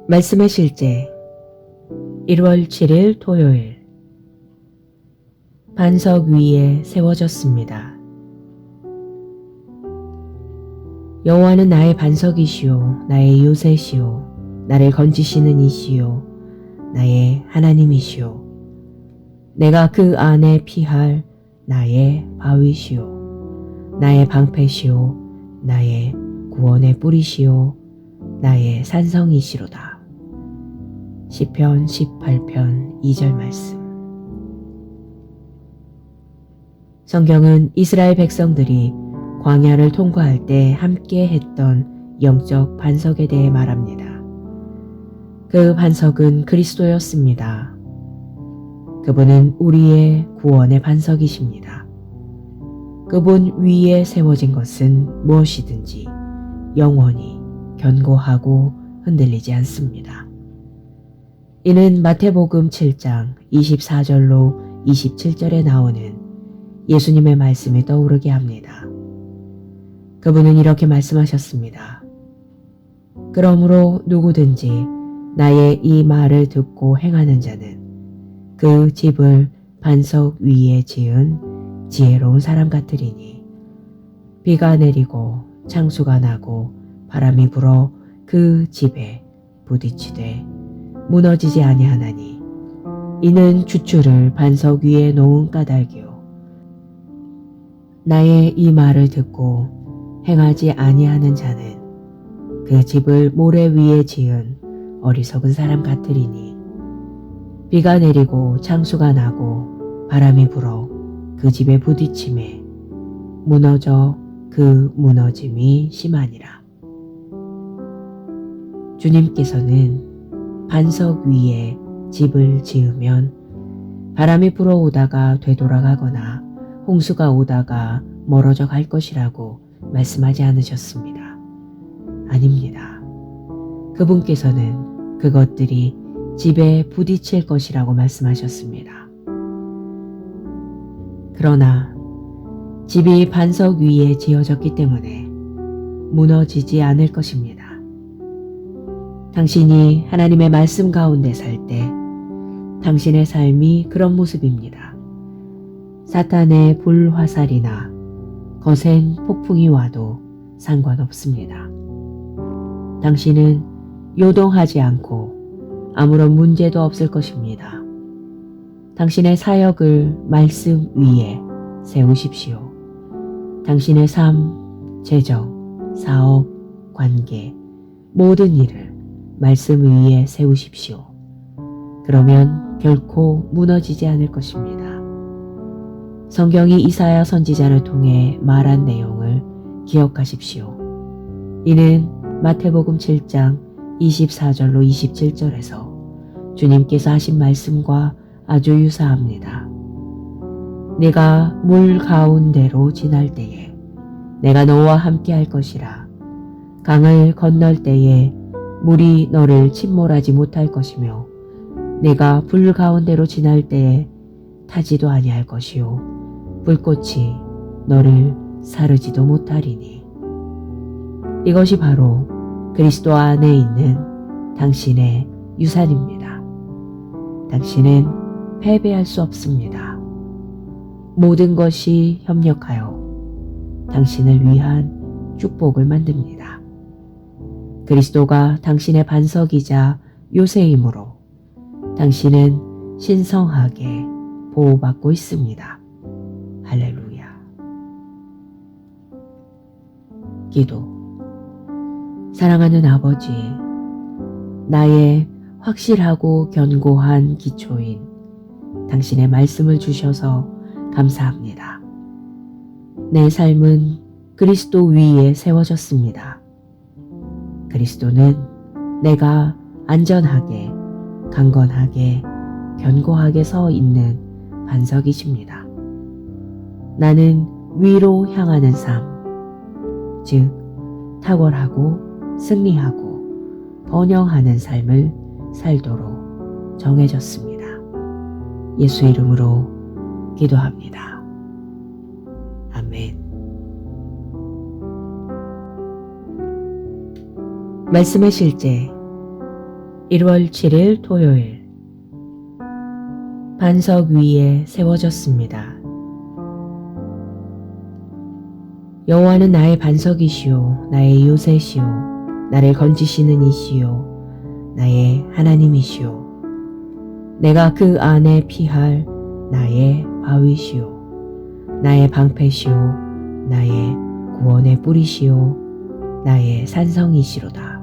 말씀의 실제 1월 7일 토요일. 반석 위에 세워졌습니다. 여호와는 나의 반석이시요 나의 요새시요 나를 건지시는 이시요 나의 하나님이시요 내가 그 안에 피할 나의 바위시요 나의 방패시요 나의 구원의 뿌리시요 나의 산성이시로다. 시편 18편 2절 말씀. 성경은 이스라엘 백성들이 광야를 통과할 때 함께 했던 영적 반석에 대해 말합니다. 그 반석은 그리스도였습니다. 그분은 우리의 구원의 반석이십니다. 그분 위에 세워진 것은 무엇이든지 영원히 견고하고 흔들리지 않습니다. 이는 마태복음 7장 24절로 27절에 나오는 예수님의 말씀이 떠오르게 합니다. 그분은 이렇게 말씀하셨습니다. 그러므로 누구든지 나의 이 말을 듣고 행하는 자는 그 집을 반석 위에 지은 지혜로운 사람 같으리니 비가 내리고 창수가 나고 바람이 불어 그 집에 부딪히되 무너지지 아니하나니 이는 주추를 반석 위에 놓은 까닭이요 나의 이 말을 듣고 행하지 아니하는 자는 그 집을 모래 위에 지은 어리석은 사람 같으리니 비가 내리고 창수가 나고 바람이 불어 그 집에 부딪힘에 무너져 그 무너짐이 심하니라. 주님께서는 반석 위에 집을 지으면 바람이 불어오다가 되돌아가거나 홍수가 오다가 멀어져 갈 것이라고 말씀하지 않으셨습니다. 아닙니다. 그분께서는 그것들이 집에 부딪힐 것이라고 말씀하셨습니다. 그러나 집이 반석 위에 지어졌기 때문에 무너지지 않을 것입니다. 당신이 하나님의 말씀 가운데 살 때 당신의 삶이 그런 모습입니다. 사탄의 불화살이나 거센 폭풍이 와도 상관없습니다. 당신은 요동하지 않고 아무런 문제도 없을 것입니다. 당신의 사역을 말씀 위에 세우십시오. 당신의 삶, 재정, 사업, 관계, 모든 일을 말씀 위에 세우십시오. 그러면 결코 무너지지 않을 것입니다. 성경이 이사야 선지자를 통해 말한 내용을 기억하십시오. 이는 마태복음 7장 24절로 27절에서 주님께서 하신 말씀과 아주 유사합니다. 네가 물 가운데로 지날 때에 내가 너와 함께 할 것이라. 강을 건널 때에 물이 너를 침몰하지 못할 것이며 내가 불 가운데로 지날 때에 타지도 아니할 것이요 불꽃이 너를 사르지도 못하리니. 이것이 바로 그리스도 안에 있는 당신의 유산입니다. 당신은 패배할 수 없습니다. 모든 것이 협력하여 당신을 위한 축복을 만듭니다. 그리스도가 당신의 반석이자 요새이므로 당신은 신성하게 보호받고 있습니다. 할렐루야. 기도. 사랑하는 아버지, 나의 확실하고 견고한 기초인 당신의 말씀을 주셔서 감사합니다. 내 삶은 그리스도 위에 세워졌습니다. 그리스도는 내가 안전하게, 강건하게, 견고하게 서 있는 반석이십니다. 나는 위로 향하는 삶, 즉 탁월하고 승리하고 번영하는 삶을 살도록 정해졌습니다. 예수 이름으로 기도합니다. 아멘. 말씀의 실제 1월 7일 토요일. 반석 위에 세워졌습니다. 여호와는 나의 반석이시요 나의 요새시요 나를 건지시는 이시요 나의 하나님이시요 내가 그 안에 피할 나의 바위시요 나의 방패시요 나의 구원의 뿌리시요 나의 산성이시로다.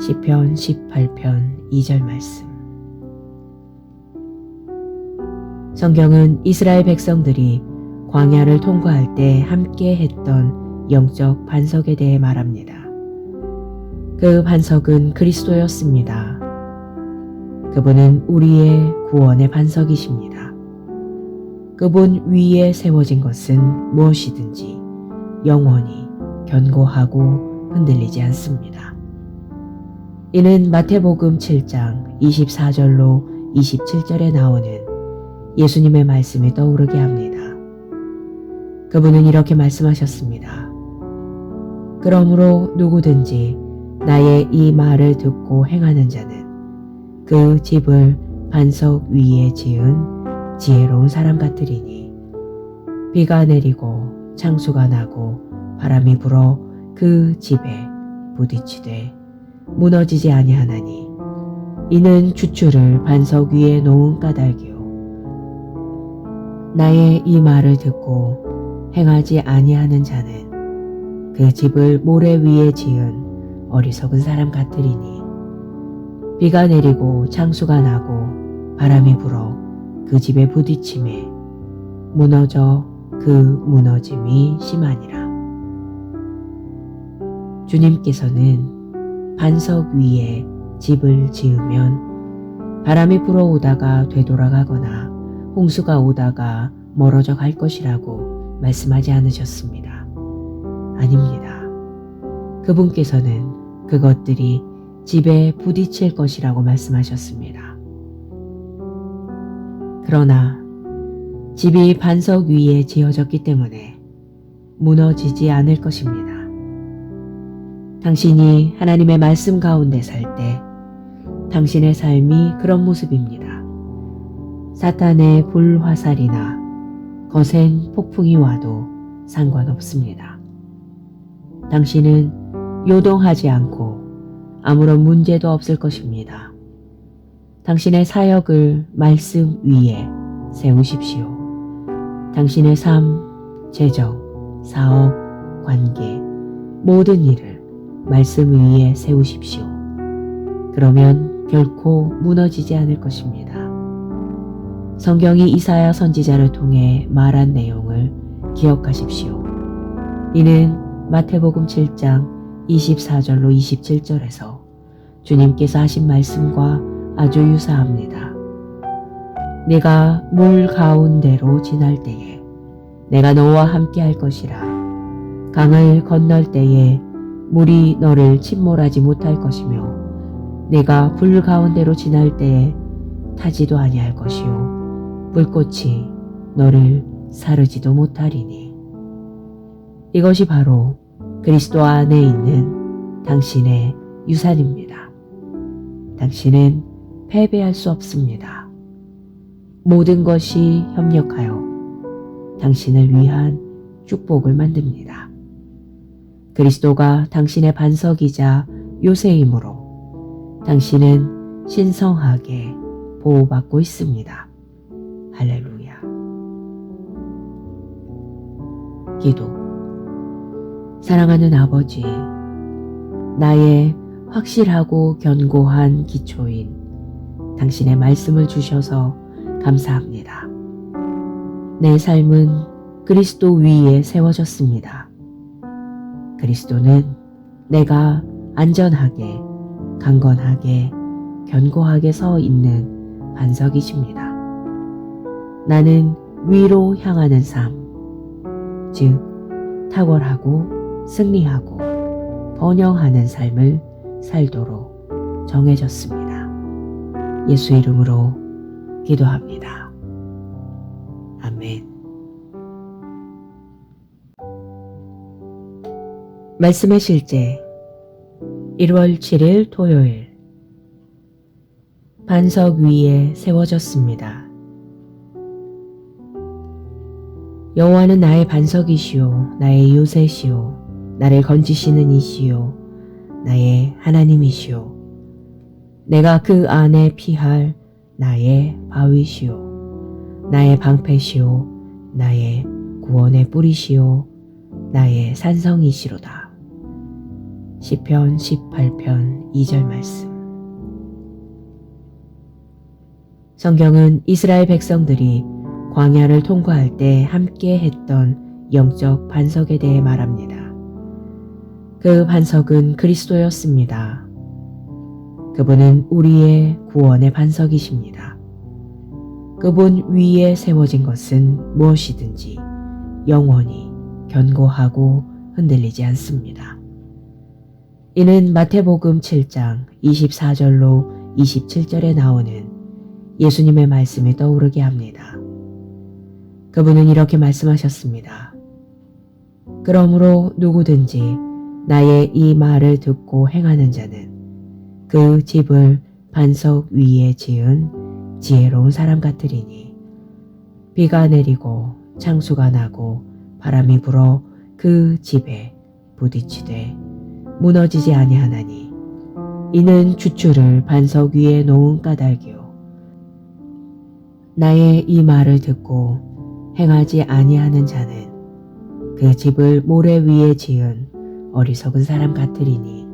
시편 18편 2절 말씀. 성경은 이스라엘 백성들이 광야를 통과할 때 함께 했던 영적 반석에 대해 말합니다. 그 반석은 그리스도였습니다. 그분은 우리의 구원의 반석이십니다. 그분 위에 세워진 것은 무엇이든지 영원히 견고하고 흔들리지 않습니다. 이는 마태복음 7장 24절로 27절에 나오는 예수님의 말씀이 떠오르게 합니다. 그분은 이렇게 말씀하셨습니다. 그러므로 누구든지 나의 이 말을 듣고 행하는 자는 그 집을 반석 위에 지은 지혜로운 사람 같으리니 비가 내리고 창수가 나고 바람이 불어 그 집에 부딪히되 무너지지 아니하나니 이는 주추를 반석 위에 놓은 까닭이요 나의 이 말을 듣고 행하지 아니하는 자는 그 집을 모래 위에 지은 어리석은 사람 같으리니 비가 내리고 창수가 나고 바람이 불어 그 집에 부딪힘에 무너져 그 무너짐이 심하니라. 주님께서는 반석 위에 집을 지으면 바람이 불어오다가 되돌아가거나 홍수가 오다가 멀어져 갈 것이라고 말씀하지 않으셨습니다. 아닙니다. 그분께서는 그것들이 집에 부딪힐 것이라고 말씀하셨습니다. 그러나 집이 반석 위에 지어졌기 때문에 무너지지 않을 것입니다. 당신이 하나님의 말씀 가운데 살 때 당신의 삶이 그런 모습입니다. 사탄의 불화살이나 거센 폭풍이 와도 상관없습니다. 당신은 요동하지 않고 아무런 문제도 없을 것입니다. 당신의 사역을 말씀 위에 세우십시오. 당신의 삶, 재정, 사업, 관계, 모든 일을 말씀 위에 세우십시오. 그러면 결코 무너지지 않을 것입니다. 성경이 이사야 선지자를 통해 말한 내용을 기억하십시오. 이는 마태복음 7장 24절로 27절에서 주님께서 하신 말씀과 아주 유사합니다. 네가 물 가운데로 지날 때에 내가 너와 함께 할 것이라. 강을 건널 때에 물이 너를 침몰하지 못할 것이며 네가 불 가운데로 지날 때에 타지도 아니할 것이요 불꽃이 너를 사르지도 못하리니. 이것이 바로 그리스도 안에 있는 당신의 유산입니다. 당신은 패배할 수 없습니다. 모든 것이 협력하여 당신을 위한 축복을 만듭니다. 그리스도가 당신의 반석이자 요새이므로 당신은 신성하게 보호받고 있습니다. 할렐루야. 기도. 사랑하는 아버지, 나의 확실하고 견고한 기초인 당신의 말씀을 주셔서 감사합니다. 내 삶은 그리스도 위에 세워졌습니다. 그리스도는 내가 안전하게, 강건하게, 견고하게 서 있는 반석이십니다. 나는 위로 향하는 삶, 즉 탁월하고 승리하고 번영하는 삶을 살도록 정해졌습니다. 예수 이름으로 기도합니다. 아멘. 말씀의 실제 1월 7일 토요일. 반석 위에 세워졌습니다. 여호와는 나의 반석이시요 나의 요새시요 나를 건지시는 이시요 나의 하나님이시요 내가 그 안에 피할 나의 바위시요 나의 방패시요 나의 구원의 뿌리시요 나의 산성이시로다. 시편 18편 2절 말씀. 성경은 이스라엘 백성들이 광야를 통과할 때 함께 했던 영적 반석에 대해 말합니다. 그 반석은 그리스도였습니다. 그분은 우리의 구원의 반석이십니다. 그분 위에 세워진 것은 무엇이든지 영원히 견고하고 흔들리지 않습니다. 이는 마태복음 7장 24절로 27절에 나오는 예수님의 말씀이 떠오르게 합니다. 그분은 이렇게 말씀하셨습니다. 그러므로 누구든지 나의 이 말을 듣고 행하는 자는 그 집을 반석 위에 지은 지혜로운 사람 같으리니 비가 내리고 창수가 나고 바람이 불어 그 집에 부딪히되 무너지지 아니하나니 이는 주추를 반석 위에 놓은 까닭이요 나의 이 말을 듣고 행하지 아니하는 자는 그 집을 모래 위에 지은 어리석은 사람 같으리니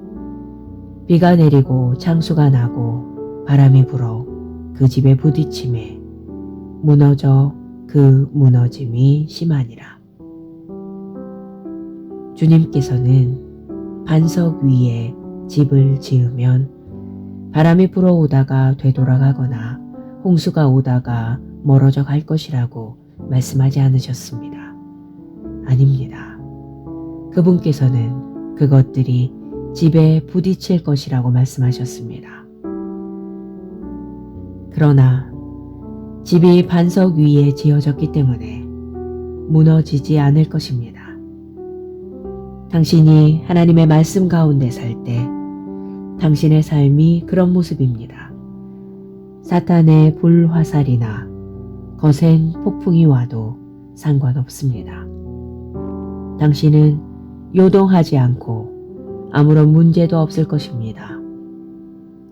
비가 내리고 창수가 나고 바람이 불어 그 집에 부딪힘에 무너져 그 무너짐이 심하니라. 주님께서는 반석 위에 집을 지으면 바람이 불어오다가 되돌아가거나 홍수가 오다가 멀어져 갈 것이라고 말씀하지 않으셨습니다. 아닙니다. 그분께서는 그것들이 집에 부딪힐 것이라고 말씀하셨습니다. 그러나 집이 반석 위에 지어졌기 때문에 무너지지 않을 것입니다. 당신이 하나님의 말씀 가운데 살 때 당신의 삶이 그런 모습입니다. 사탄의 불화살이나 거센 폭풍이 와도 상관없습니다. 당신은 요동하지 않고 아무런 문제도 없을 것입니다.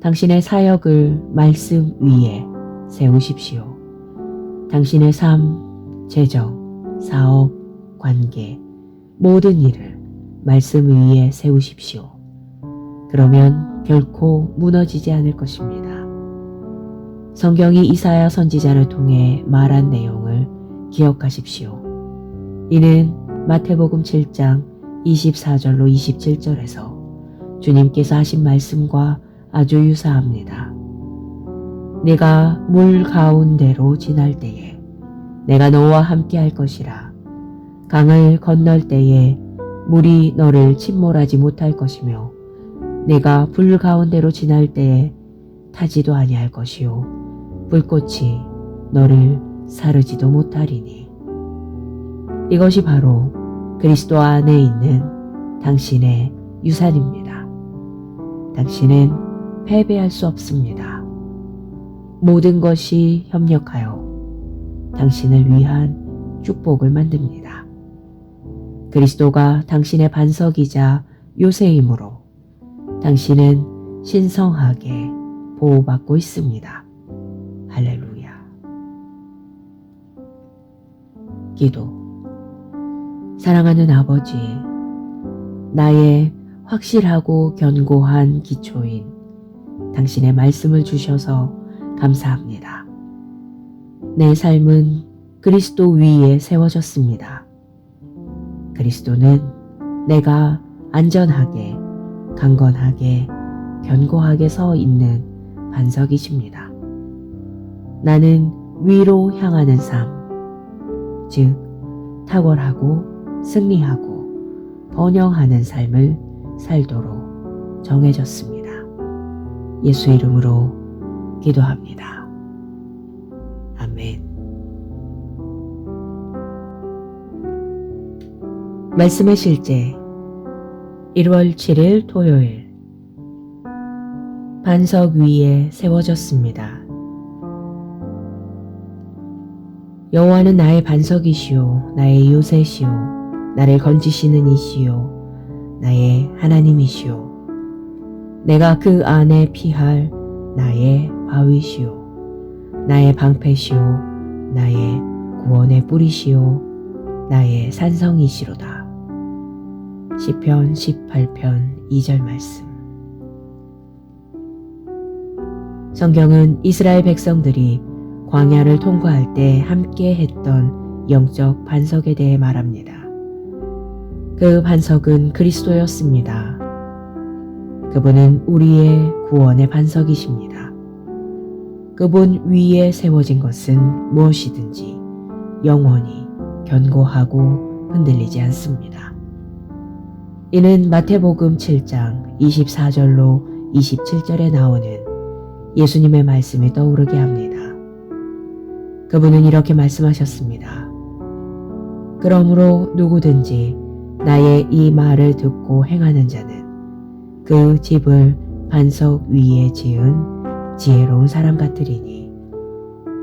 당신의 사역을 말씀 위에 세우십시오. 당신의 삶, 재정, 사업, 관계, 모든 일을 말씀 위에 세우십시오. 그러면 결코 무너지지 않을 것입니다. 성경이 이사야 선지자를 통해 말한 내용을 기억하십시오. 이는 마태복음 7장 24절로 27절에서 주님께서 하신 말씀과 아주 유사합니다. 네가 물 가운데로 지날 때에 내가 너와 함께 할 것이라. 강을 건널 때에 물이 너를 침몰하지 못할 것이며 네가 불 가운데로 지날 때에 타지도 아니할 것이요 불꽃이 너를 사르지도 못하리니. 이것이 바로 그리스도 안에 있는 당신의 유산입니다. 당신은 패배할 수 없습니다. 모든 것이 협력하여 당신을 위한 축복을 만듭니다. 그리스도가 당신의 반석이자 요새이므로 당신은 신성하게 보호받고 있습니다. 할렐루야. 기도. 사랑하는 아버지, 나의 확실하고 견고한 기초인 당신의 말씀을 주셔서 감사합니다. 내 삶은 그리스도 위에 세워졌습니다. 그리스도는 내가 안전하게, 강건하게, 견고하게 서 있는 반석이십니다. 나는 위로 향하는 삶, 즉 탁월하고 승리하고 번영하는 삶을 살도록 정해졌습니다. 예수 이름으로 기도합니다. 아멘. 말씀의 실제 1월 7일 토요일. 반석 위에 세워졌습니다. 여호와는 나의 반석이시요 나의 요새시요 나를 건지시는 이시요 나의 하나님이시요 내가 그 안에 피할 나의 바위시요 나의 방패시요 나의 구원의 뿌리시요 나의 산성이시로다. 시편 18편 2절 말씀. 성경은 이스라엘 백성들이 광야를 통과할 때 함께 했던 영적 반석에 대해 말합니다. 그 반석은 그리스도였습니다. 그분은 우리의 구원의 반석이십니다. 그분 위에 세워진 것은 무엇이든지 영원히 견고하고 흔들리지 않습니다. 이는 마태복음 7장 24절로 27절에 나오는 예수님의 말씀이 떠오르게 합니다. 그분은 이렇게 말씀하셨습니다. 그러므로 누구든지 나의 이 말을 듣고 행하는 자는 그 집을 반석 위에 지은 지혜로운 사람 같으리니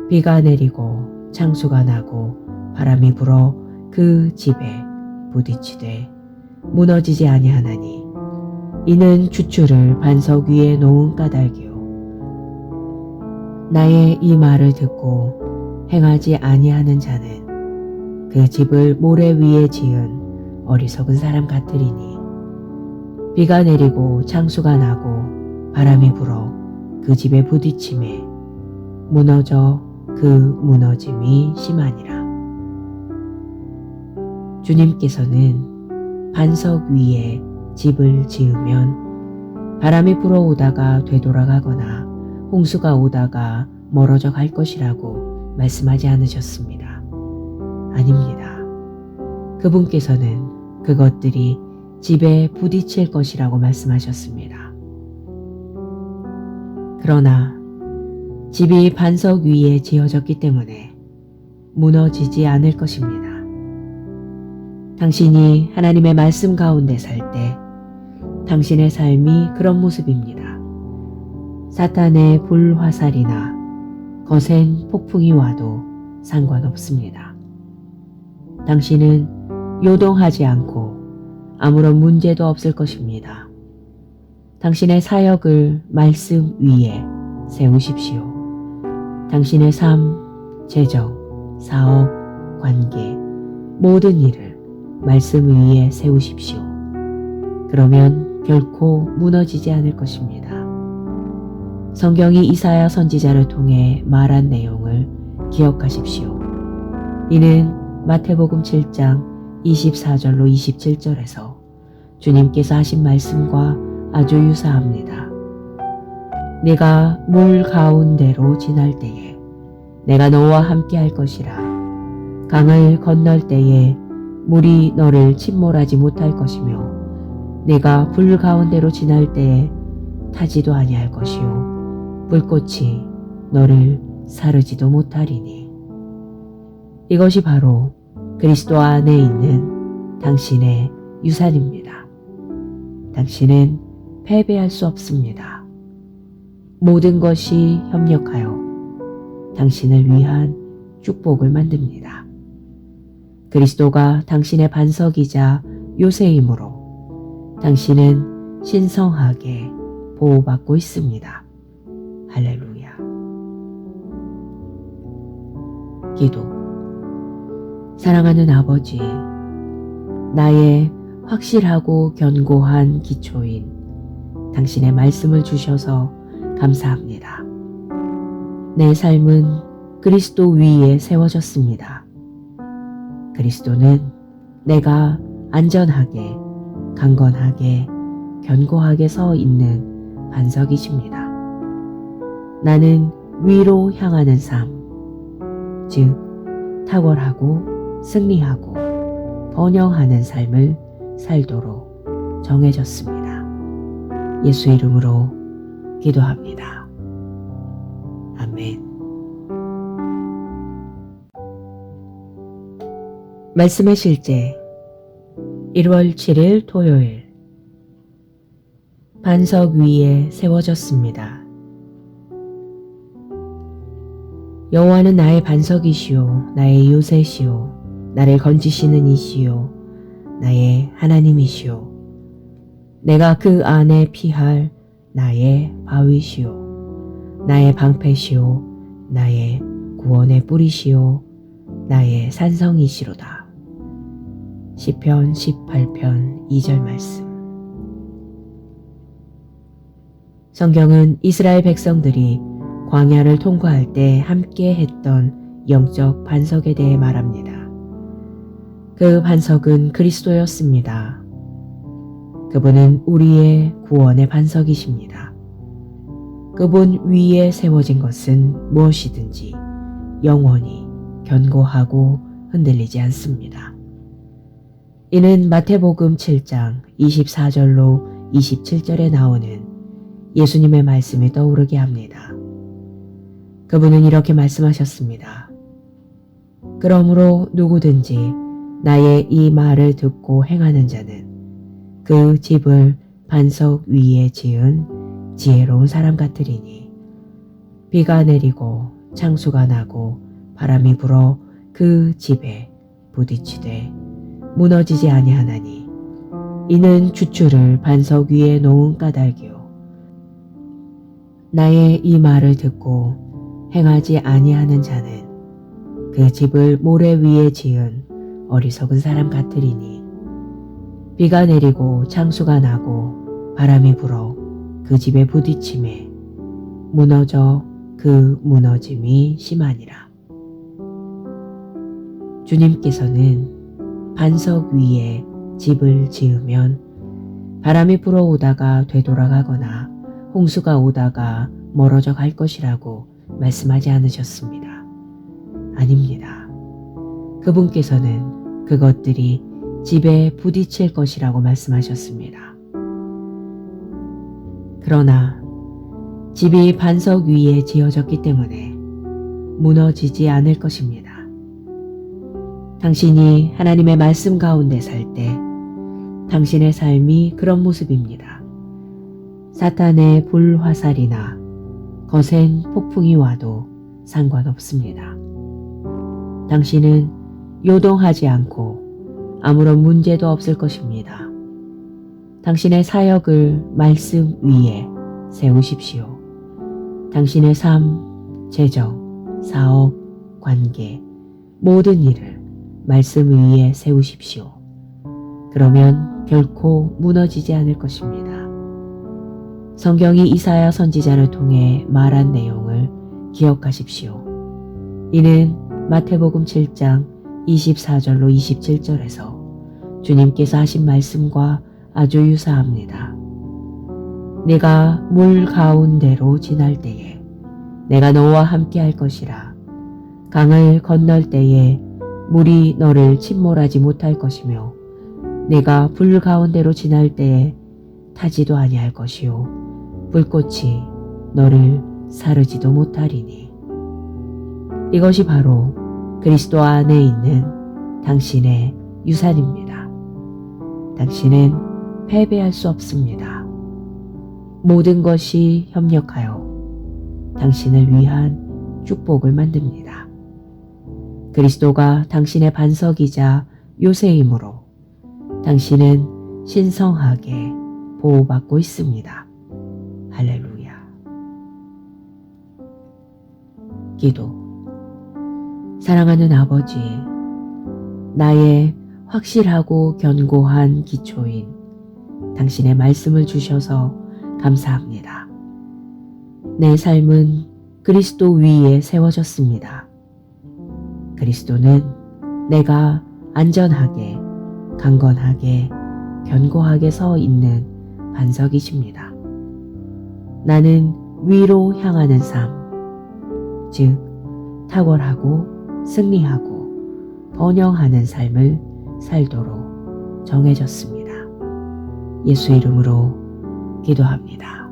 비가 내리고 창수가 나고 바람이 불어 그 집에 부딪히되 무너지지 아니하나니 이는 주추를 반석 위에 놓은 까닭이요 나의 이 말을 듣고 행하지 아니하는 자는 그 집을 모래 위에 지은 어리석은 사람 같으리니 비가 내리고 창수가 나고 바람이 불어 그 집에 부딪힘에 무너져 그 무너짐이 심하니라. 주님께서는 반석 위에 집을 지으면 바람이 불어오다가 되돌아가거나 홍수가 오다가 멀어져 갈 것이라고 말씀하지 않으셨습니다. 아닙니다. 그분께서는 그것들이 집에 부딪힐 것이라고 말씀하셨습니다. 그러나 집이 반석 위에 지어졌기 때문에 무너지지 않을 것입니다. 당신이 하나님의 말씀 가운데 살 때 당신의 삶이 그런 모습입니다. 사탄의 불화살이나 거센 폭풍이 와도 상관없습니다. 당신은 요동하지 않고 아무런 문제도 없을 것입니다. 당신의 사역을 말씀 위에 세우십시오. 당신의 삶, 재정, 사업, 관계, 모든 일을 말씀 위에 세우십시오. 그러면 결코 무너지지 않을 것입니다. 성경이 이사야 선지자를 통해 말한 내용을 기억하십시오. 이는 마태복음 7장 24절로 27절에서 주님께서 하신 말씀과 아주 유사합니다. 네가 물 가운데로 지날 때에 내가 너와 함께 할 것이라. 강을 건널 때에 물이 너를 침몰하지 못할 것이며 네가 불 가운데로 지날 때에 타지도 아니할 것이요 불꽃이 너를 사르지도 못하리니. 이것이 바로 그리스도 안에 있는 당신의 유산입니다. 당신은 패배할 수 없습니다. 모든 것이 협력하여 당신을 위한 축복을 만듭니다. 그리스도가 당신의 반석이자 요새이므로 당신은 신성하게 보호받고 있습니다. 할렐루야. 기도. 사랑하는 아버지, 나의 확실하고 견고한 기초인 당신의 말씀을 주셔서 감사합니다. 내 삶은 그리스도 위에 세워졌습니다. 그리스도는 내가 안전하게, 강건하게, 견고하게 서 있는 반석이십니다. 나는 위로 향하는 삶, 즉 탁월하고 승리하고 번영하는 삶을 살도록 정해졌습니다. 예수 이름으로 기도합니다. 아멘. 말씀의 실제 1월 7일 토요일. 반석 위에 세워졌습니다. 여호와는 나의 반석이시요 나의 요새시요 나를 건지시는 이시요 나의 하나님이시요 내가 그 안에 피할 나의 바위시요 나의 방패시요 나의 구원의 뿌리시요 나의 산성이시로다. 시편 18편 2절 말씀. 성경은 이스라엘 백성들이 광야를 통과할 때 함께 했던 영적 반석에 대해 말합니다. 그 반석은 그리스도였습니다. 그분은 우리의 구원의 반석이십니다. 그분 위에 세워진 것은 무엇이든지 영원히 견고하고 흔들리지 않습니다. 이는 마태복음 7장 24절로 27절에 나오는 예수님의 말씀이 떠오르게 합니다. 그분은 이렇게 말씀하셨습니다. 그러므로 누구든지 나의 이 말을 듣고 행하는 자는 그 집을 반석 위에 지은 지혜로운 사람 같으리니 비가 내리고 창수가 나고 바람이 불어 그 집에 부딪히되 무너지지 아니하나니 이는 주추를 반석 위에 놓은 까닭이요 나의 이 말을 듣고 행하지 아니하는 자는 그 집을 모래 위에 지은 어리석은 사람 같으리니 비가 내리고 창수가 나고 바람이 불어 그 집에 부딪힘에 무너져 그 무너짐이 심하니라. 주님께서는 반석 위에 집을 지으면 바람이 불어오다가 되돌아가거나 홍수가 오다가 멀어져 갈 것이라고 말씀하지 않으셨습니다. 아닙니다. 그분께서는 그것들이 집에 부딪힐 것이라고 말씀하셨습니다. 그러나 집이 반석 위에 지어졌기 때문에 무너지지 않을 것입니다. 당신이 하나님의 말씀 가운데 살 때 당신의 삶이 그런 모습입니다. 사탄의 불화살이나 거센 폭풍이 와도 상관없습니다. 당신은 요동하지 않고 아무런 문제도 없을 것입니다. 당신의 사역을 말씀 위에 세우십시오. 당신의 삶, 재정, 사업, 관계, 모든 일을 말씀 위에 세우십시오. 그러면 결코 무너지지 않을 것입니다. 성경이 이사야 선지자를 통해 말한 내용을 기억하십시오. 이는 마태복음 7장 24절로 27절에서 주님께서 하신 말씀과 아주 유사합니다. 네가 물 가운데로 지날 때에 내가 너와 함께 할 것이라. 강을 건널 때에 물이 너를 침몰하지 못할 것이며 네가 불 가운데로 지날 때에 타지도 아니할 것이요 불꽃이 너를 사르지도 못하리니. 이것이 바로 그리스도 안에 있는 당신의 유산입니다. 당신은 패배할 수 없습니다. 모든 것이 협력하여 당신을 위한 축복을 만듭니다. 그리스도가 당신의 반석이자 요새이므로 당신은 신성하게 보호받고 있습니다. 할렐루야. 기도. 사랑하는 아버지, 나의 확실하고 견고한 기초인 당신의 말씀을 주셔서 감사합니다. 내 삶은 그리스도 위에 세워졌습니다. 그리스도는 내가 안전하게, 강건하게, 견고하게 서 있는 반석이십니다. 나는 위로 향하는 삶, 즉 탁월하고 승리하고 번영하는 삶을 살도록 정해졌습니다. 예수 이름으로 기도합니다.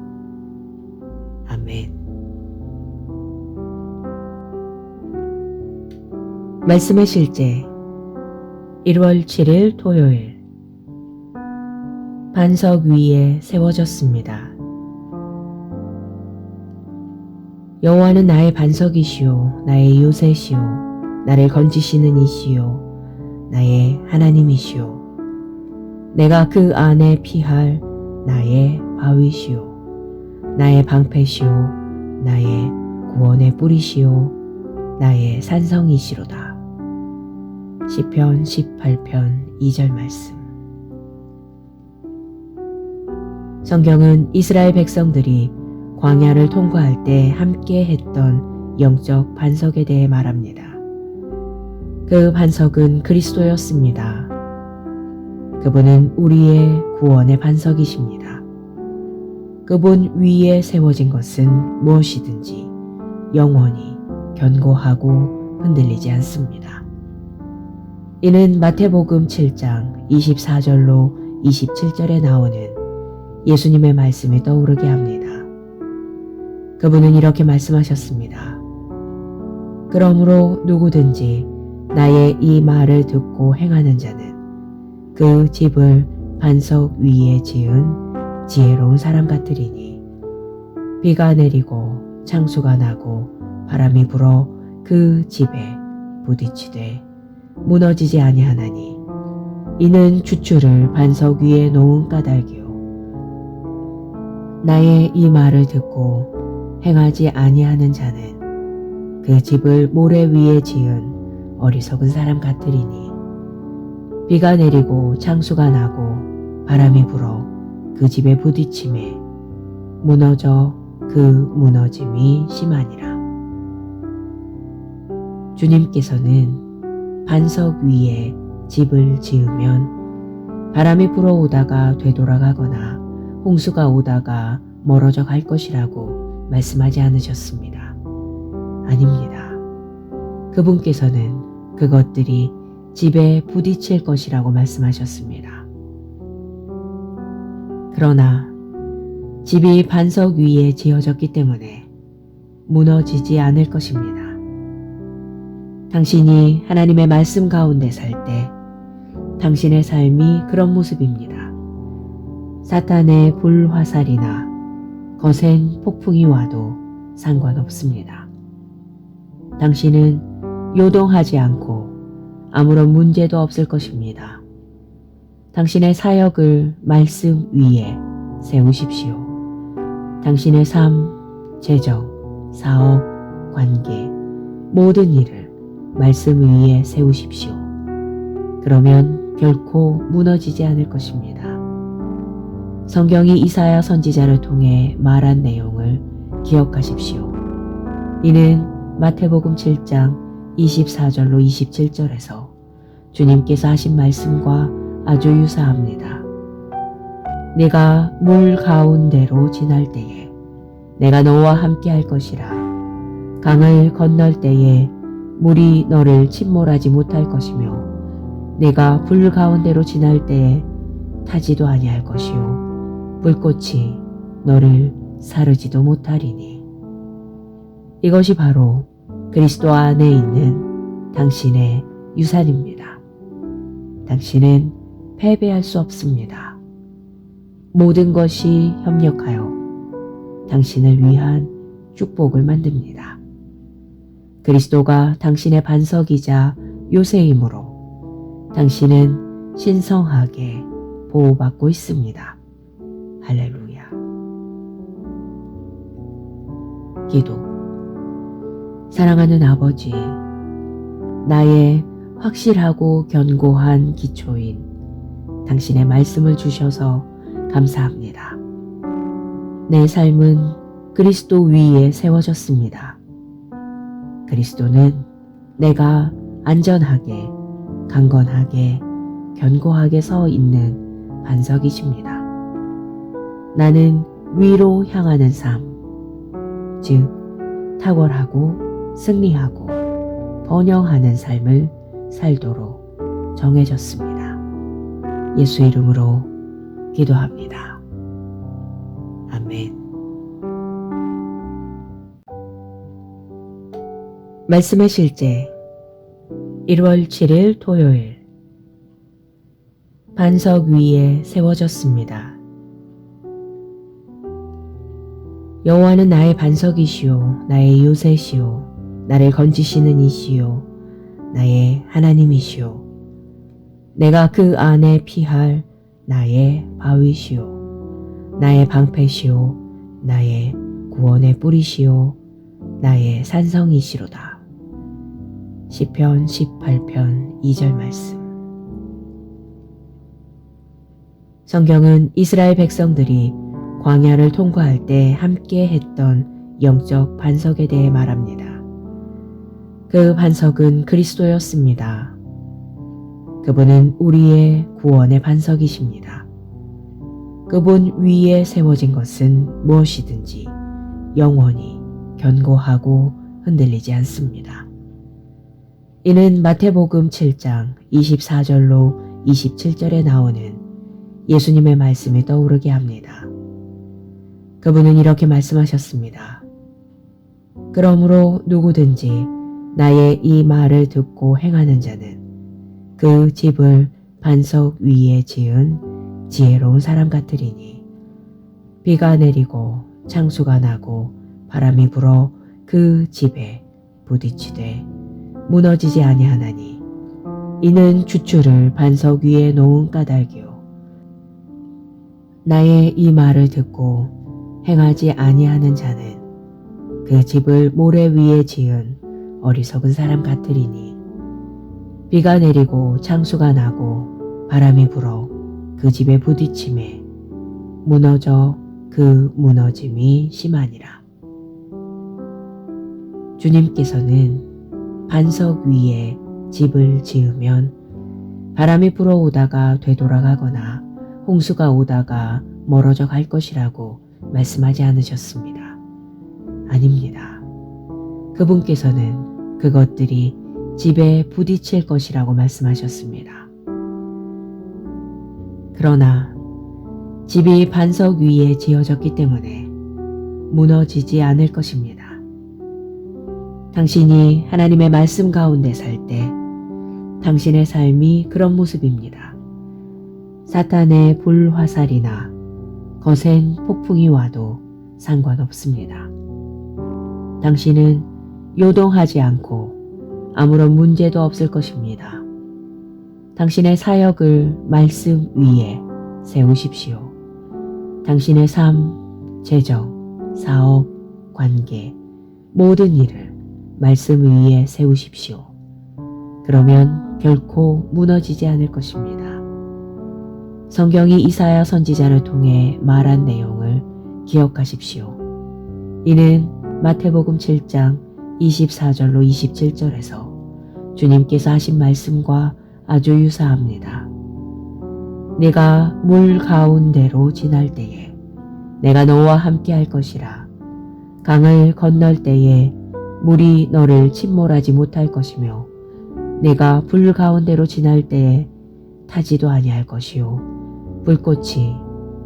아멘. 말씀의 실제 1월 7일 토요일. 반석 위에 세워졌습니다. 여호와는 나의 반석이시요 나의 요새시요 나를 건지시는 이시요 나의 하나님이시요 내가 그 안에 피할 나의 바위시요 나의 방패시요 나의 구원의 뿌리시요 나의 산성이시로다. 시편 18편 2절 말씀. 성경은 이스라엘 백성들이 광야를 통과할 때 함께 했던 영적 반석에 대해 말합니다. 그 반석은 그리스도였습니다. 그분은 우리의 구원의 반석이십니다. 그분 위에 세워진 것은 무엇이든지 영원히 견고하고 흔들리지 않습니다. 이는 마태복음 7장 24절로 27절에 나오는 예수님의 말씀이 떠오르게 합니다. 그분은 이렇게 말씀하셨습니다. 그러므로 누구든지 나의 이 말을 듣고 행하는 자는 그 집을 반석 위에 지은 지혜로운 사람 같으리니 비가 내리고 창수가 나고 바람이 불어 그 집에 부딪히되 무너지지 아니하나니 이는 주추를 반석 위에 놓은 까닭이요 나의 이 말을 듣고 행하지 아니하는 자는 그 집을 모래 위에 지은 어리석은 사람 같으리니 비가 내리고 창수가 나고 바람이 불어 그 집에 부딪힘에 무너져 그 무너짐이 심하니라. 주님께서는 반석 위에 집을 지으면 바람이 불어오다가 되돌아가거나 홍수가 오다가 멀어져 갈 것이라고 말씀하지 않으셨습니다. 아닙니다. 그분께서는 그것들이 집에 부딪힐 것이라고 말씀하셨습니다. 그러나 집이 반석 위에 지어졌기 때문에 무너지지 않을 것입니다. 당신이 하나님의 말씀 가운데 살 때 당신의 삶이 그런 모습입니다. 사탄의 불화살이나 거센 폭풍이 와도 상관없습니다. 당신은 요동하지 않고 아무런 문제도 없을 것입니다. 당신의 사역을 말씀 위에 세우십시오. 당신의 삶, 재정, 사업, 관계, 모든 일을 말씀 위에 세우십시오. 그러면 결코 무너지지 않을 것입니다. 성경이 이사야 선지자를 통해 말한 내용을 기억하십시오. 이는 마태복음 7장 24절로 27절에서 주님께서 하신 말씀과 아주 유사합니다. 네가 물 가운데로 지날 때에 내가 너와 함께 할 것이라. 강을 건널 때에 물이 너를 침몰하지 못할 것이며 네가 불 가운데로 지날 때에 타지도 아니할 것이요 불꽃이 너를 사르지도 못하리니. 이것이 바로 그리스도 안에 있는 당신의 유산입니다. 당신은 패배할 수 없습니다. 모든 것이 협력하여 당신을 위한 축복을 만듭니다. 그리스도가 당신의 반석이자 요새이므로 당신은 신성하게 보호받고 있습니다. 할렐루야. 기도. 사랑하는 아버지, 나의 확실하고 견고한 기초인 당신의 말씀을 주셔서 감사합니다. 내 삶은 그리스도 위에 세워졌습니다. 그리스도는 내가 안전하게, 강건하게, 견고하게 서 있는 반석이십니다. 나는 위로 향하는 삶, 즉 탁월하고 승리하고 번영하는 삶을 살도록 정해졌습니다. 예수 이름으로 기도합니다. 아멘. 말씀의 실제 1월 7일 토요일 반석 위에 세워졌습니다. 여호와는 나의 반석이시요 나의 요새시요 나를 건지시는 이시요 나의 하나님이시요 내가 그 안에 피할 나의 바위시요 나의 방패시요 나의 구원의 뿌리시요 나의 산성이시로다. 시편 18편 2절 말씀. 성경은 이스라엘 백성들이 광야를 통과할 때 함께 했던 영적 반석에 대해 말합니다. 그 반석은 그리스도였습니다. 그분은 우리의 구원의 반석이십니다. 그분 위에 세워진 것은 무엇이든지 영원히 견고하고 흔들리지 않습니다. 이는 마태복음 7장 24절로 27절에 나오는 예수님의 말씀이 떠오르게 합니다. 그분은 이렇게 말씀하셨습니다. 그러므로 누구든지 나의 이 말을 듣고 행하는 자는 그 집을 반석 위에 지은 지혜로운 사람 같으리니 비가 내리고 창수가 나고 바람이 불어 그 집에 부딪히되 무너지지 아니하나니 이는 주추를 반석 위에 놓은 까닭이요 나의 이 말을 듣고 행하지 아니하는 자는 그 집을 모래 위에 지은 어리석은 사람 같으리니 비가 내리고 창수가 나고 바람이 불어 그 집에 부딪힘에 무너져 그 무너짐이 심하니라. 주님께서는 반석 위에 집을 지으면 바람이 불어오다가 되돌아가거나 홍수가 오다가 멀어져 갈 것이라고 말씀하지 않으셨습니다. 아닙니다. 그분께서는 그것들이 집에 부딪힐 것이라고 말씀하셨습니다. 그러나 집이 반석 위에 지어졌기 때문에 무너지지 않을 것입니다. 당신이 하나님의 말씀 가운데 살 때 당신의 삶이 그런 모습입니다. 사탄의 불화살이나 거센 폭풍이 와도 상관없습니다. 당신은 요동하지 않고 아무런 문제도 없을 것입니다. 당신의 사역을 말씀 위에 세우십시오. 당신의 삶, 재정, 사업, 관계, 모든 일을 말씀 위에 세우십시오. 그러면 결코 무너지지 않을 것입니다. 성경이 이사야 선지자를 통해 말한 내용을 기억하십시오. 이는 마태복음 7장 24절로 27절에서 주님께서 하신 말씀과 아주 유사합니다. 네가 물 가운데로 지날 때에 내가 너와 함께 할 것이라. 강을 건널 때에 물이 너를 침몰하지 못할 것이며 네가 불 가운데로 지날 때에 타지도 아니할 것이요 불꽃이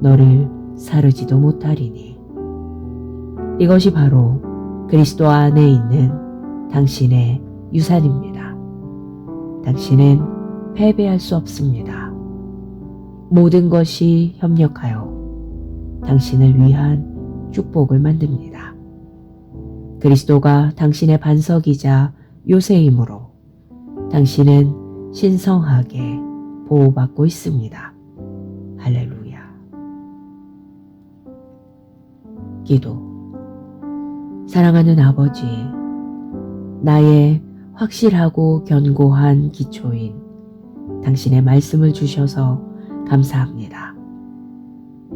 너를 사르지도 못하리니. 이것이 바로 그리스도 안에 있는 당신의 유산입니다. 당신은 패배할 수 없습니다. 모든 것이 협력하여 당신을 위한 축복을 만듭니다. 그리스도가 당신의 반석이자 요새이므로 당신은 신성하게 보호받고 있습니다. 할렐루야. 기도. 사랑하는 아버지, 나의 확실하고 견고한 기초인 당신의 말씀을 주셔서 감사합니다.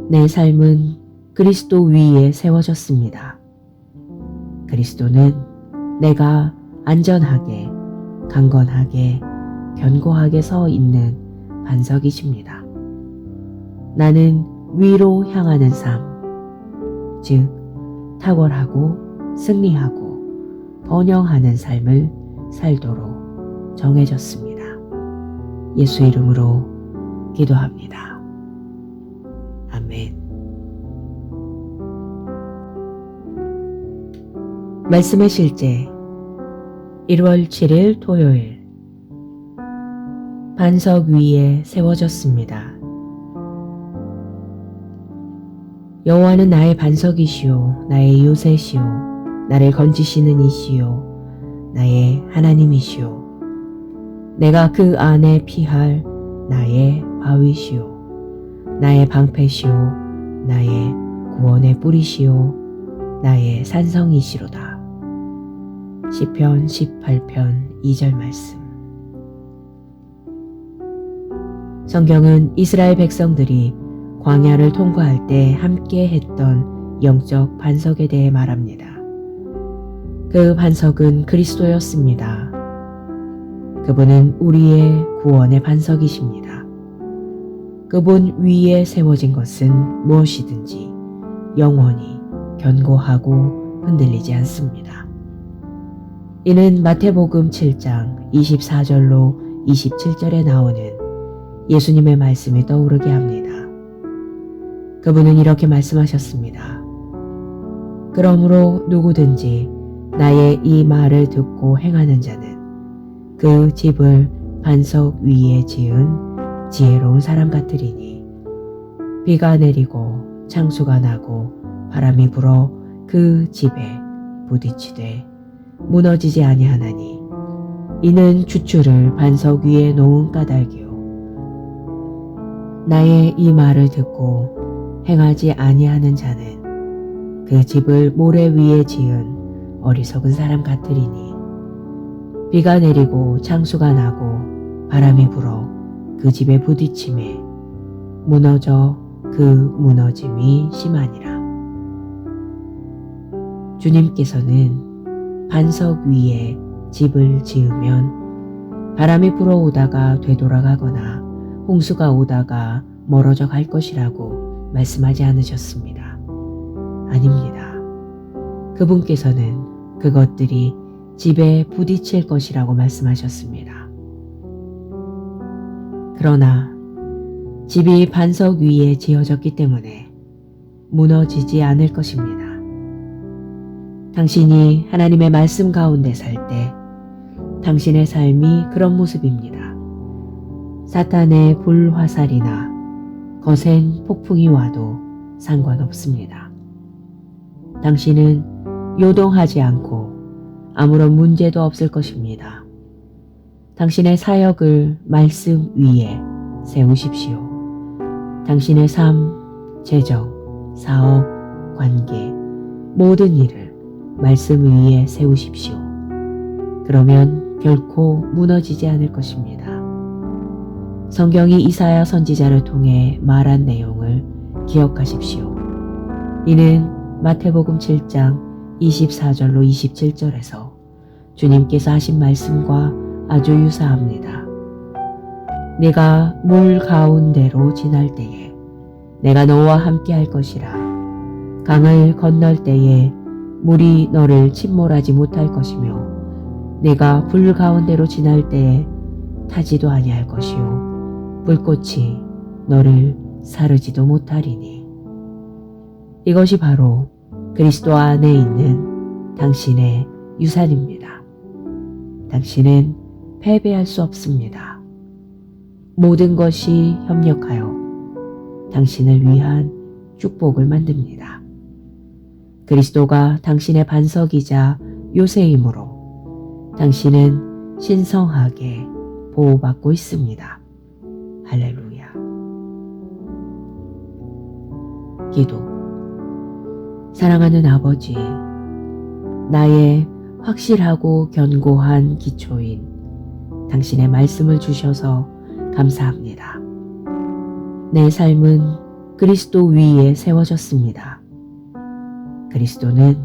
내 삶은 그리스도 위에 세워졌습니다. 그리스도는 내가 안전하게, 강건하게, 견고하게 서 있는 반석이십니다. 나는 위로 향하는 삶, 즉 탁월하고 승리하고 번영하는 삶을 살도록 정해졌습니다. 예수 이름으로 기도합니다. 아멘. 말씀의 실제 1월 7일 토요일. 반석 위에 세워졌습니다. 여호와는 나의 반석이시요 나의 요새시요 나를 건지시는 이시요 나의 하나님이시요 내가 그 안에 피할 나의 바위시요 나의 방패시요 나의 구원의 뿌리시요 나의 산성이시로다. 시편 18편 2절 말씀. 성경은 이스라엘 백성들이 광야를 통과할 때 함께 했던 영적 반석에 대해 말합니다. 그 반석은 그리스도였습니다. 그분은 우리의 구원의 반석이십니다. 그분 위에 세워진 것은 무엇이든지 영원히 견고하고 흔들리지 않습니다. 이는 마태복음 7장 24절로 27절에 나오는 예수님의 말씀이 떠오르게 합니다. 그분은 이렇게 말씀하셨습니다. 그러므로 누구든지 나의 이 말을 듣고 행하는 자는 그 집을 반석 위에 지은 지혜로운 사람 같으리니 비가 내리고 창수가 나고 바람이 불어 그 집에 부딪히되 무너지지 아니하나니 이는 주추를 반석 위에 놓은 까닭이요 나의 이 말을 듣고 행하지 아니하는 자는 그 집을 모래 위에 지은 어리석은 사람 같으리니 비가 내리고 창수가 나고 바람이 불어 그 집에 부딪힘에 무너져 그 무너짐이 심하니라. 주님께서는 반석 위에 집을 지으면 바람이 불어오다가 되돌아가거나 홍수가 오다가 멀어져 갈 것이라고 말씀하지 않으셨습니다. 아닙니다. 그분께서는 그것들이 집에 부딪힐 것이라고 말씀하셨습니다. 그러나 집이 반석 위에 지어졌기 때문에 무너지지 않을 것입니다. 당신이 하나님의 말씀 가운데 살 때 당신의 삶이 그런 모습입니다. 사탄의 불화살이나 거센 폭풍이 와도 상관없습니다. 당신은 요동하지 않고 아무런 문제도 없을 것입니다. 당신의 사역을 말씀 위에 세우십시오. 당신의 삶, 재정, 사업, 관계, 모든 일을 말씀 위에 세우십시오. 그러면 결코 무너지지 않을 것입니다. 성경이 이사야 선지자를 통해 말한 내용을 기억하십시오. 이는 마태복음 7장 24절로 27절에서 주님께서 하신 말씀과 아주 유사합니다. 네가 물 가운데로 지날 때에 내가 너와 함께 할 것이라. 강을 건널 때에 물이 너를 침몰하지 못할 것이며 네가 불 가운데로 지날 때에 타지도 아니할 것이요 불꽃이 너를 사르지도 못하리니. 이것이 바로 그리스도 안에 있는 당신의 유산입니다. 당신은 패배할 수 없습니다. 모든 것이 협력하여 당신을 위한 축복을 만듭니다. 그리스도가 당신의 반석이자 요새이므로 당신은 신성하게 보호받고 있습니다. 할렐루야. 기도. 사랑하는 아버지, 나의 확실하고 견고한 기초인 당신의 말씀을 주셔서 감사합니다. 내 삶은 그리스도 위에 세워졌습니다. 그리스도는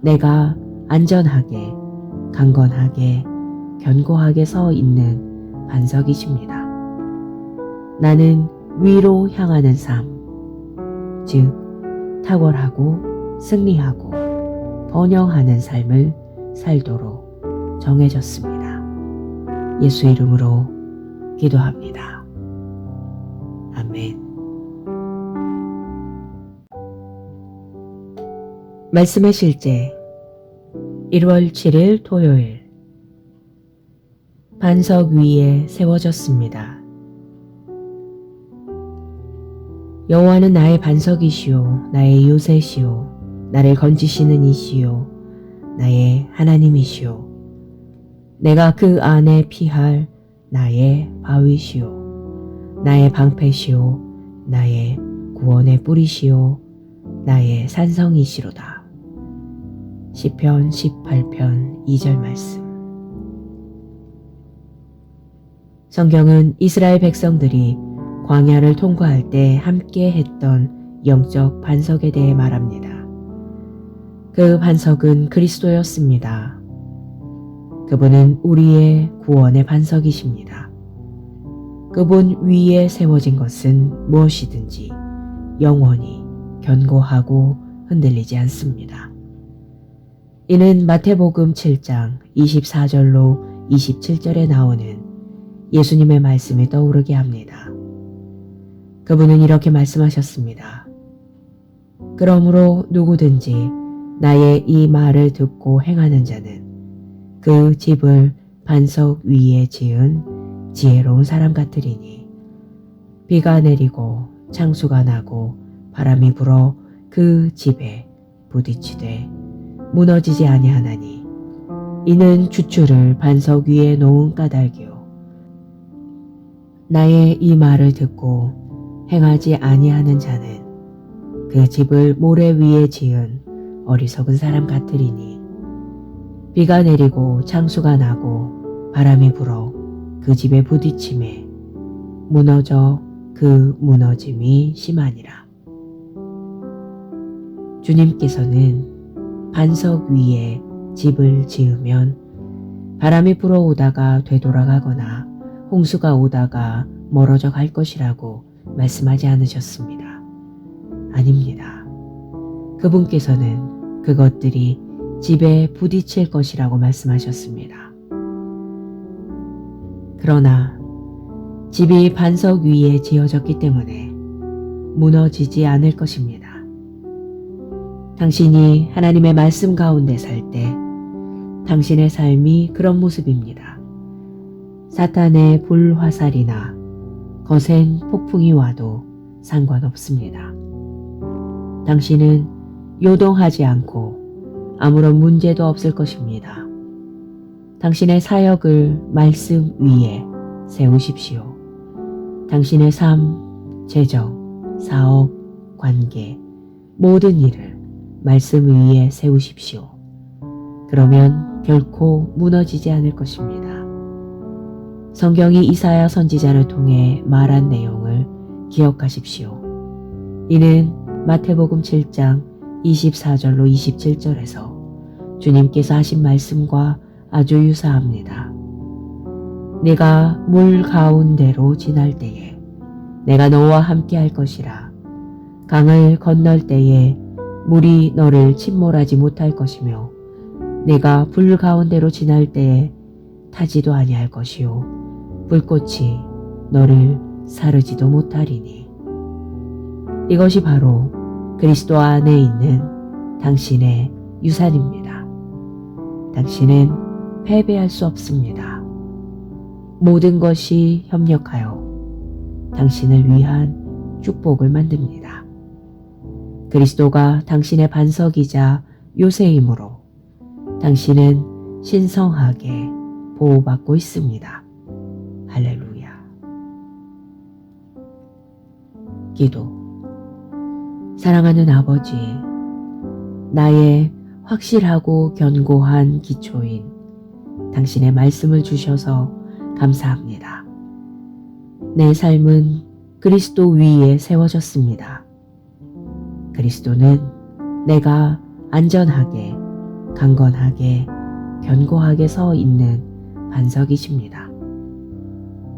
내가 안전하게, 강건하게, 견고하게 서 있는 반석이십니다. 나는 위로 향하는 삶, 즉 탁월하고 승리하고 번영하는 삶을 살도록 정해졌습니다. 예수 이름으로 기도합니다. 아멘. 말씀의 실제 1월 7일 토요일. 반석 위에 세워졌습니다. 여호와는 나의 반석이시요 나의 요새시요 나를 건지시는 이시요 나의 하나님이시요 내가 그 안에 피할 나의 바위시요 나의 방패시요 나의 구원의 뿌리시요 나의 산성이시로다. 시편 18편 2절 말씀. 성경은 이스라엘 백성들이 광야를 통과할 때 함께 했던 영적 반석에 대해 말합니다. 그 반석은 그리스도였습니다. 그분은 우리의 구원의 반석이십니다. 그분 위에 세워진 것은 무엇이든지 영원히 견고하고 흔들리지 않습니다. 이는 마태복음 7장 24절로 27절에 나오는 예수님의 말씀이 떠오르게 합니다. 그분은 이렇게 말씀하셨습니다. 그러므로 누구든지 나의 이 말을 듣고 행하는 자는 그 집을 반석 위에 지은 지혜로운 사람 같으리니 비가 내리고 창수가 나고 바람이 불어 그 집에 부딪히되 무너지지 아니하나니 이는 주추를 반석 위에 놓은 까닭이요 나의 이 말을 듣고 행하지 아니하는 자는 그 집을 모래 위에 지은 어리석은 사람 같으리니 비가 내리고 창수가 나고 바람이 불어 그 집에 부딪힘에 무너져 그 무너짐이 심하니라. 주님께서는 반석 위에 집을 지으면 바람이 불어오다가 되돌아가거나 홍수가 오다가 멀어져 갈 것이라고 말씀하지 않으셨습니다. 아닙니다. 그분께서는 그것들이 집에 부딪힐 것이라고 말씀하셨습니다. 그러나 집이 반석 위에 지어졌기 때문에 무너지지 않을 것입니다. 당신이 하나님의 말씀 가운데 살 때 당신의 삶이 그런 모습입니다. 사탄의 불화살이나 거센 폭풍이 와도 상관없습니다. 당신은 요동하지 않고 아무런 문제도 없을 것입니다. 당신의 사역을 말씀 위에 세우십시오. 당신의 삶, 재정, 사업, 관계, 모든 일을 말씀 위에 세우십시오. 그러면 결코 무너지지 않을 것입니다. 성경이 이사야 선지자를 통해 말한 내용을 기억하십시오. 이는 마태복음 7장 24절로 27절에서 주님께서 하신 말씀과 아주 유사합니다. 네가 물 가운데로 지날 때에 내가 너와 함께 할 것이라. 강을 건널 때에 물이 너를 침몰하지 못할 것이며 네가 불 가운데로 지날 때에 타지도 아니할 것이요 불꽃이 너를 사르지도 못하리니. 이것이 바로 그리스도 안에 있는 당신의 유산입니다. 당신은 패배할 수 없습니다. 모든 것이 협력하여 당신을 위한 축복을 만듭니다. 그리스도가 당신의 반석이자 요새이므로 당신은 신성하게 보호받고 있습니다. 할렐루야. 기도. 사랑하는 아버지, 나의 확실하고 견고한 기초인 당신의 말씀을 주셔서 감사합니다. 내 삶은 그리스도 위에 세워졌습니다. 그리스도는 내가 안전하게, 강건하게, 견고하게 서 있는 반석이십니다.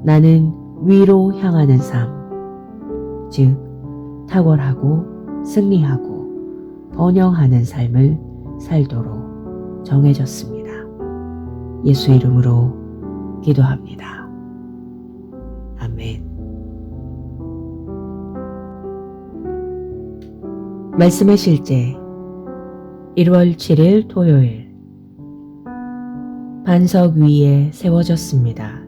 나는 위로 향하는 삶, 즉 탁월하고 승리하고 번영하는 삶을 살도록 정해졌습니다. 예수 이름으로 기도합니다. 아멘. 말씀의 실제 1월 7일 토요일. 반석 위에 세워졌습니다.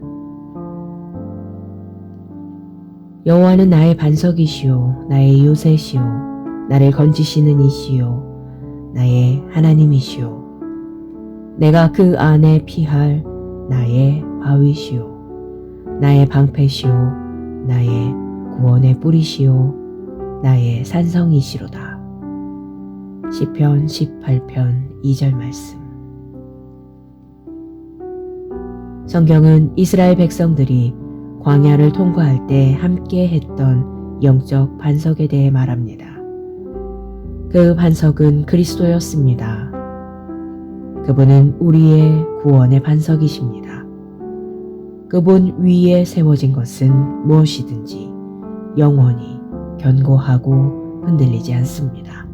여호와는 나의 반석이시요 나의 요새시요 나를 건지시는 이시요 나의 하나님이시요 내가 그 안에 피할 나의 바위시요 나의 방패시요 나의 구원의 뿌리시요 나의 산성이시로다. 시편 18편 2절 말씀. 성경은 이스라엘 백성들이 광야를 통과할 때 함께 했던 영적 반석에 대해 말합니다. 그 반석은 그리스도였습니다. 그분은 우리의 구원의 반석이십니다. 그분 위에 세워진 것은 무엇이든지 영원히 견고하고 흔들리지 않습니다.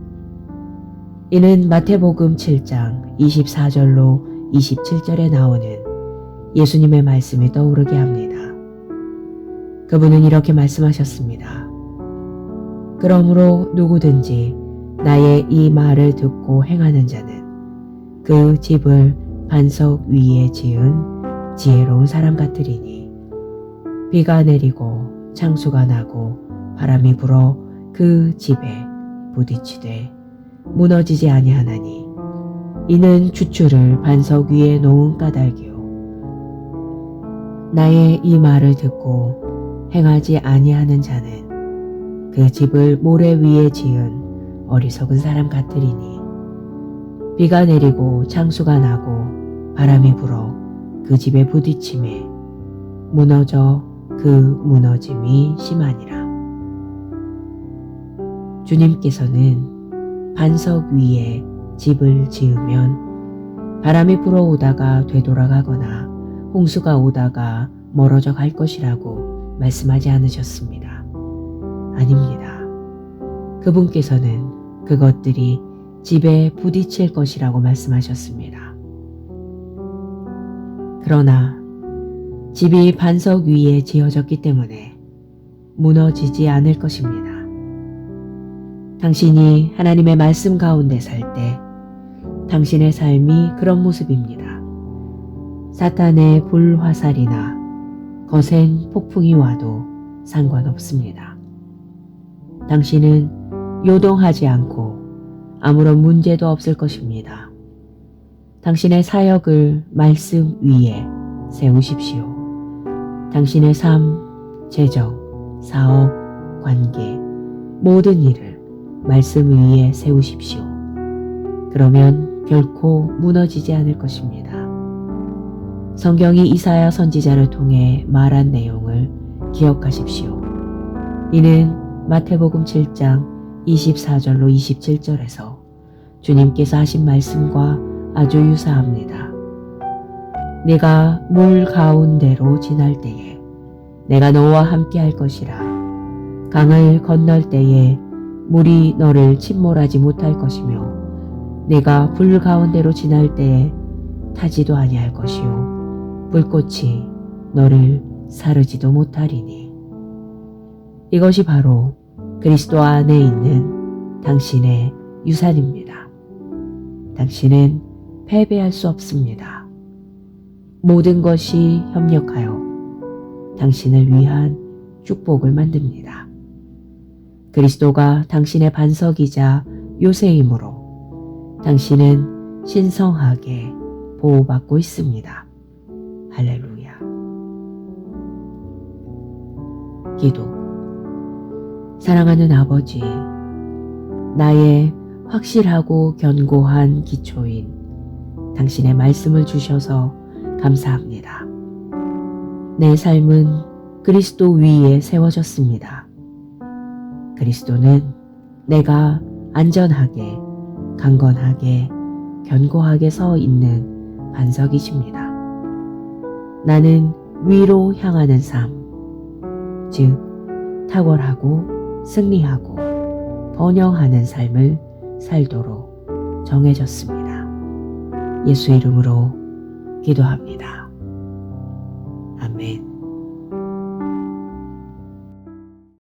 이는 마태복음 7장 24절로 27절에 나오는 예수님의 말씀이 떠오르게 합니다. 그분은 이렇게 말씀하셨습니다. 그러므로 누구든지 나의 이 말을 듣고 행하는 자는 그 집을 반석 위에 지은 지혜로운 사람 같으리니 비가 내리고 창수가 나고 바람이 불어 그 집에 부딪히되 무너지지 아니하나니 이는 주추를 반석 위에 놓은 까닭이요 나의 이 말을 듣고 행하지 아니하는 자는 그 집을 모래 위에 지은 어리석은 사람 같으리니 비가 내리고 창수가 나고 바람이 불어 그 집에 부딪힘에 무너져 그 무너짐이 심하니라. 주님께서는 반석 위에 집을 지으면 바람이 불어오다가 되돌아가거나 홍수가 오다가 멀어져 갈 것이라고 말씀하지 않으셨습니다. 아닙니다. 그분께서는 그것들이 집에 부딪힐 것이라고 말씀하셨습니다. 그러나 집이 반석 위에 지어졌기 때문에 무너지지 않을 것입니다. 당신이 하나님의 말씀 가운데 살 때 당신의 삶이 그런 모습입니다. 사탄의 불화살이나 거센 폭풍이 와도 상관없습니다. 당신은 요동하지 않고 아무런 문제도 없을 것입니다. 당신의 사역을 말씀 위에 세우십시오. 당신의 삶, 재정, 사업, 관계, 모든 일을 말씀 위에 세우십시오. 그러면 결코 무너지지 않을 것입니다. 성경이 이사야 선지자를 통해 말한 내용을 기억하십시오. 이는 마태복음 7장 24절로 27절에서 주님께서 하신 말씀과 아주 유사합니다. 네가 물 가운데로 지날 때에 내가 너와 함께 할 것이라. 강을 건널 때에 물이 너를 침몰하지 못할 것이며 네가 불 가운데로 지날 때에 타지도 아니할 것이요 불꽃이 너를 사르지도 못하리니. 이것이 바로 그리스도 안에 있는 당신의 유산입니다. 당신은 패배할 수 없습니다. 모든 것이 협력하여 당신을 위한 축복을 만듭니다. 그리스도가 당신의 반석이자 요새이므로 당신은 신성하게 보호받고 있습니다. 할렐루야. 기도. 사랑하는 아버지, 나의 확실하고 견고한 기초인 당신의 말씀을 주셔서 감사합니다. 내 삶은 그리스도 위에 세워졌습니다. 그리스도는 내가 안전하게, 강건하게, 견고하게 서 있는 반석이십니다. 나는 위로 향하는 삶, 즉 탁월하고 승리하고 번영하는 삶을 살도록 정해졌습니다. 예수 이름으로 기도합니다. 아멘.